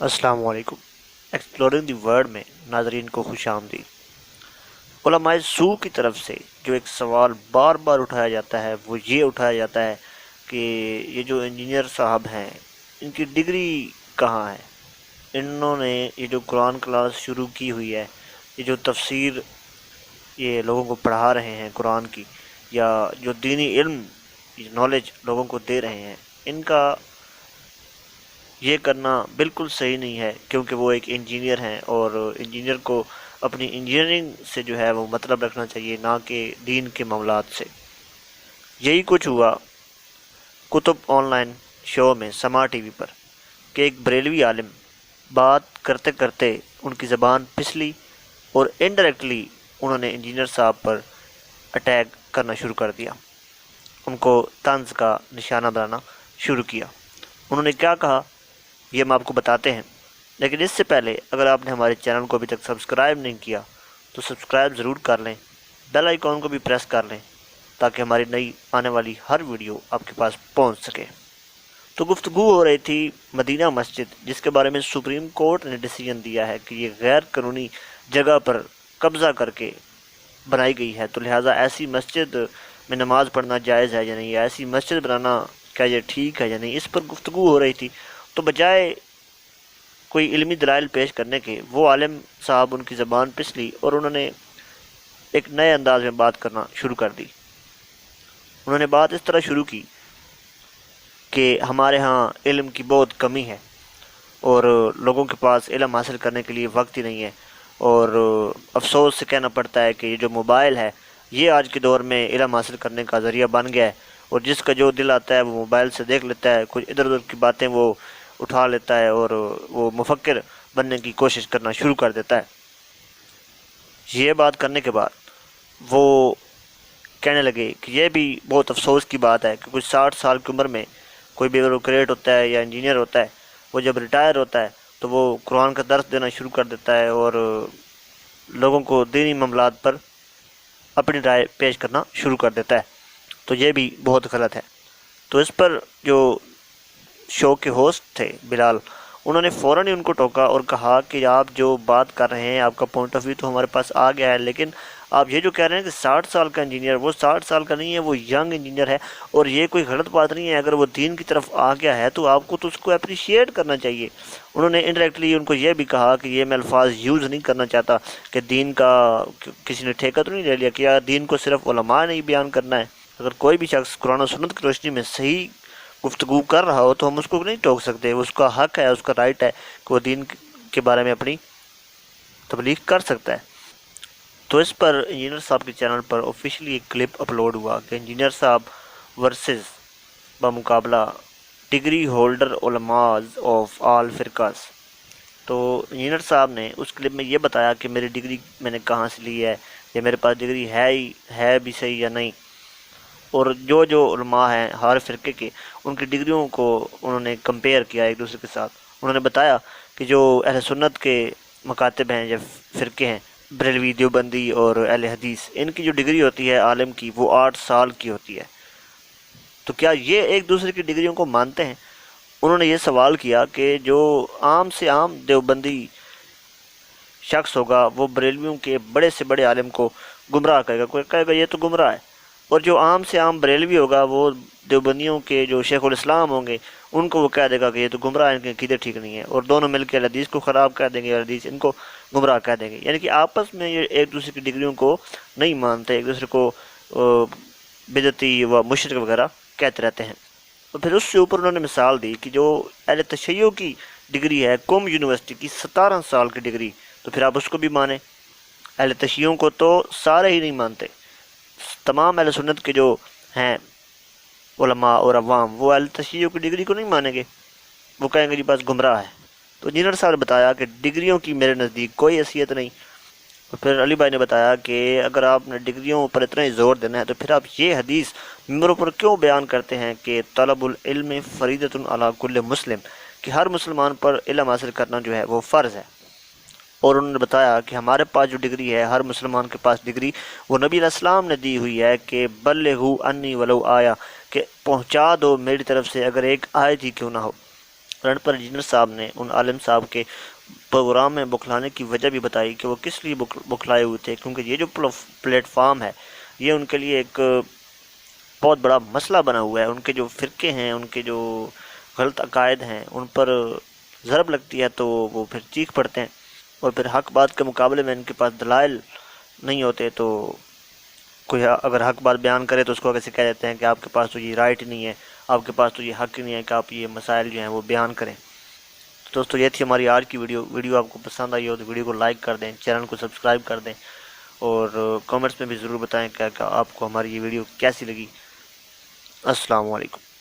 السلام علیکم۔ ایکسپلورنگ دی ورلڈ میں ناظرین کو خوش آمدید۔ علماء سو کی طرف سے جو ایک سوال بار بار اٹھایا جاتا ہے وہ یہ اٹھایا جاتا ہے کہ یہ جو انجینئر صاحب ہیں ان کی ڈگری کہاں ہے؟ انہوں نے یہ جو قرآن کلاس شروع کی ہوئی ہے، یہ جو تفسیر یہ لوگوں کو پڑھا رہے ہیں قرآن کی، یا جو دینی علم نالج لوگوں کو دے رہے ہیں، ان کا یہ کرنا بالکل صحیح نہیں ہے، کیونکہ وہ ایک انجینئر ہیں اور انجینئر کو اپنی انجینئرنگ سے جو ہے وہ مطلب رکھنا چاہیے، نہ کہ دین کے معاملات سے۔ یہی کچھ ہوا کتب آن لائن شو میں سما ٹی وی پر کہ ایک بریلوی عالم بات کرتے کرتے ان کی زبان پھسلی اور انڈائریکٹلی انہوں نے انجینئر صاحب پر اٹیک کرنا شروع کر دیا، ان کو طنز کا نشانہ بنانا شروع کیا۔ انہوں نے کیا کہا یہ ہم آپ کو بتاتے ہیں، لیکن اس سے پہلے اگر آپ نے ہمارے چینل کو ابھی تک سبسکرائب نہیں کیا تو سبسکرائب ضرور کر لیں، بیل آئیکن کو بھی پریس کر لیں تاکہ ہماری نئی آنے والی ہر ویڈیو آپ کے پاس پہنچ سکے۔ تو گفتگو ہو رہی تھی مدینہ مسجد، جس کے بارے میں سپریم کورٹ نے ڈیسیجن دیا ہے کہ یہ غیر قانونی جگہ پر قبضہ کر کے بنائی گئی ہے، تو لہٰذا ایسی مسجد میں نماز پڑھنا جائز ہے یا نہیں، یا ایسی مسجد بنانا کیا یہ ٹھیک ہے یا نہیں، اس پر گفتگو ہو رہی تھی۔ تو بجائے کوئی علمی دلائل پیش کرنے کے، وہ عالم صاحب ان کی زبان پسلی اور انہوں نے ایک نئے انداز میں بات کرنا شروع کر دی۔ انہوں نے بات اس طرح شروع کی کہ ہمارے ہاں علم کی بہت کمی ہے اور لوگوں کے پاس علم حاصل کرنے کے لیے وقت ہی نہیں ہے، اور افسوس سے کہنا پڑتا ہے کہ یہ جو موبائل ہے یہ آج کے دور میں علم حاصل کرنے کا ذریعہ بن گیا ہے، اور جس کا جو دل آتا ہے وہ موبائل سے دیکھ لیتا ہے، کچھ ادھر ادھر کی باتیں وہ اٹھا لیتا ہے اور وہ مفکر بننے کی کوشش کرنا شروع کر دیتا ہے۔ یہ بات کرنے کے بعد وہ کہنے لگے کہ یہ بھی بہت افسوس کی بات ہے کہ کچھ 60 سال کی عمر میں کوئی بیوروکریٹ ہوتا ہے یا انجینئر ہوتا ہے، وہ جب ریٹائر ہوتا ہے تو وہ قرآن کا درس دینا شروع کر دیتا ہے اور لوگوں کو دینی معاملات پر اپنی رائے پیش کرنا شروع کر دیتا ہے، تو یہ بھی بہت غلط ہے۔ تو اس پر جو شو کے ہوسٹ تھے بلال، انہوں نے فوراً ہی ان کو ٹوکا اور کہا کہ آپ جو بات کر رہے ہیں، آپ کا پوائنٹ آف ویو تو ہمارے پاس آ گیا ہے، لیکن آپ یہ جو کہہ رہے ہیں کہ 60 سال کا انجینئر، وہ 60 سال کا نہیں ہے، وہ ینگ انجینئر ہے، اور یہ کوئی غلط بات نہیں ہے۔ اگر وہ دین کی طرف آ گیا ہے تو آپ کو تو اس کو اپریشیٹ کرنا چاہیے۔ انہوں نے انڈائریکٹلی ان کو یہ بھی کہا کہ یہ میں الفاظ یوز نہیں کرنا چاہتا کہ دین کا کسی نے ٹھیکہ تو نہیں لے لیا، کہ یا دین کو صرف علماء نے ہی بیان کرنا ہے۔ اگر کوئی بھی شخص قرآن و سنت کی روشنی میں صحیح گفتگو کر رہا ہو تو ہم اس کو نہیں ٹوک سکتے، اس کا حق ہے، اس کا رائٹ ہے کہ وہ دین کے بارے میں اپنی تبلیغ کر سکتا ہے۔ تو اس پر انجینئر صاحب کے چینل پر آفیشلی ایک کلپ اپلوڈ ہوا کہ انجینئر صاحب ورسز بمقابلہ ڈگری ہولڈر علماء آف آل فرقاز۔ تو انجینئر صاحب نے اس کلپ میں یہ بتایا کہ میری ڈگری میں نے کہاں سے لی ہے، یا میرے پاس ڈگری ہے بھی صحیح یا نہیں، اور جو علماء ہیں ہر فرقے کے، ان کی ڈگریوں کو انہوں نے کمپیئر کیا ایک دوسرے کے ساتھ۔ انہوں نے بتایا کہ جو اہل سنت کے مکاتب ہیں یا فرقے ہیں، بریلوی، دیوبندی اور اہل حدیث، ان کی جو ڈگری ہوتی ہے عالم کی وہ 8 سال کی ہوتی ہے۔ تو کیا یہ ایک دوسرے کی ڈگریوں کو مانتے ہیں؟ انہوں نے یہ سوال کیا کہ جو عام سے عام دیوبندی شخص ہوگا وہ بریلویوں کے بڑے سے بڑے عالم کو گمراہ کرے گا، کوئی کہے گا یہ تو گمراہ ہے، اور جو عام سے عام بریلوی ہوگا وہ دیوبندیوں کے جو شیخ الاسلام ہوں گے ان کو وہ کہہ دے گا کہ یہ تو گمراہ ہے، ان کے عقیدے ٹھیک نہیں ہے، اور دونوں مل کے حدیث کو خراب کہہ دیں گے اور حدیث ان کو گمراہ کہہ دیں گے۔ یعنی کہ آپس میں یہ ایک دوسرے کی ڈگریوں کو نہیں مانتے، ایک دوسرے کو بدعتی و مشرک وغیرہ کہتے رہتے ہیں۔ تو پھر اس سے اوپر انہوں نے مثال دی کہ جو اہل تشیع کی ڈگری ہے قم یونیورسٹی کی 17 سال کی ڈگری، تو پھر آپ اس کو بھی مانیں۔ اہل تشیعوں کو تو سارے ہی نہیں مانتے، تمام اہل سنت کے جو ہیں علماء اور عوام وہ اہل تشیع کی ڈگری کو نہیں مانیں گے، وہ کہیں گے جی بس گمراہ ہے۔ تو انجینئر صاحب نے بتایا کہ ڈگریوں کی میرے نزدیک کوئی حیثیت نہیں۔ اور پھر علی بھائی نے بتایا کہ اگر آپ نے ڈگریوں پر اتنا ہی زور دینا ہے تو پھر آپ یہ حدیث ممبروں پر کیوں بیان کرتے ہیں کہ طلب العلم فریضۃ علی کل مسلم، کہ ہر مسلمان پر علم حاصل کرنا جو ہے وہ فرض ہے۔ اور انہوں نے بتایا کہ ہمارے پاس جو ڈگری ہے، ہر مسلمان کے پاس ڈگری وہ نبی علیہ السلام نے دی ہوئی ہے کہ بلغوا انی ولو آیا، کہ پہنچا دو میری طرف سے اگر ایک آیت ہی کیوں نہ ہو۔ رن پر انجینئر صاحب نے ان عالم صاحب کے پروگرام میں بکھلانے کی وجہ بھی بتائی کہ وہ کس لیے بکھلائے ہوئے تھے، کیونکہ یہ جو پلیٹ فارم ہے یہ ان کے لیے ایک بہت بڑا مسئلہ بنا ہوا ہے۔ ان کے جو فرقے ہیں، ان کے جو غلط عقائد ہیں، ان پر ضرب لگتی ہے تو وہ پھر چیخ پڑتے ہیں، اور پھر حق بات کے مقابلے میں ان کے پاس دلائل نہیں ہوتے تو کوئی اگر حق بات بیان کرے تو اس کو کیسے کہہ دیتے ہیں کہ آپ کے پاس تو یہ رائٹ نہیں ہے، آپ کے پاس تو یہ حق نہیں ہے کہ آپ یہ مسائل جو ہیں وہ بیان کریں۔ تو دوستو یہ تھی ہماری آج کی ویڈیو آپ کو پسند آئی ہو تو ویڈیو کو لائک کر دیں، چینل کو سبسکرائب کر دیں، اور کامنٹس میں بھی ضرور بتائیں کہ آپ کو ہماری یہ ویڈیو کیسی لگی۔ السلام علیکم۔